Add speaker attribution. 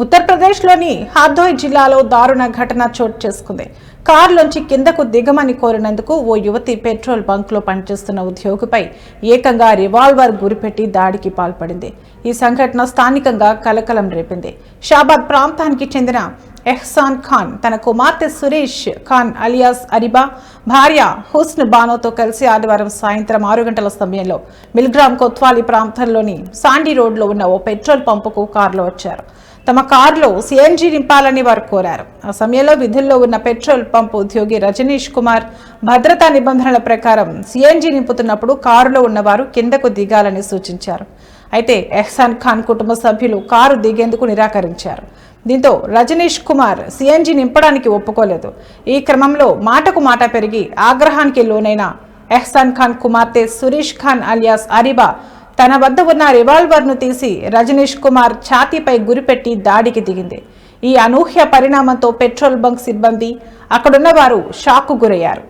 Speaker 1: ఉత్తరప్రదేశ్లోని హార్దోయ్ జిల్లాలో దారుణ ఘటన చోటు చేసుకుంది. కారులోంచి కిందకు దిగమని కోరినందుకు ఓ యువతి పెట్రోల్ బంక్లో పనిచేస్తున్న ఉద్యోగిపై ఏకంగా రివాల్వర్ గురిపెట్టి దాడికి పాల్పడింది. ఈ సంఘటన స్థానికంగా కలకలం రేపింది. షాబాద్ ప్రాంతానికి చెందిన ఎహ్సాన్ ఖాన్ తన కుమార్తె సురేష్ ఖాన్ అలియాస్ అరిబా, భార్య హుస్న్ బానోతో కలిసి ఆదివారం సాయంత్రం 6 గంటల సమయంలో మిల్గ్రామ్ కొత్వాలీ ప్రాంతంలోని సాండీ రోడ్లో ఉన్న ఓ పెట్రోల్ పంపుకు కారులో వచ్చారు. తమ కారులో సిఎన్జి నింపాలని వారు కోరారు. ఆ సమయంలో విధుల్లో ఉన్న పెట్రోల్ పంపు ఉద్యోగి రజనీష్ కుమార్ భద్రతా నిబంధనల ప్రకారం సిఎన్జి నింపుతున్నప్పుడు కారులో ఉన్నవారు కిందకు దిగాలని సూచించారు. అయితే ఎహ్సాన్ ఖాన్ కుటుంబ సభ్యులు కారు దిగేందుకు నిరాకరించారు. దీంతో రజనీష్ కుమార్ సిఎన్జి నింపడానికి ఒప్పుకోలేదు. ఈ క్రమంలో మాటకు మాట పెరిగి ఆగ్రహానికి లోనైన ఎహ్సాన్ ఖాన్ కుమార్తె సురేష్ ఖాన్ అలియాస్ అరిబా తన వద్ద ఉన్న రివాల్వర్ను తీసి రజనీష్ కుమార్ ఛాతీపై గురిపెట్టి దాడికి దిగింది. ఈ అనూహ్య పరిణామంతో పెట్రోల్ బంక్ సిబ్బంది, అక్కడున్న వారు షాక్కు గురయ్యారు.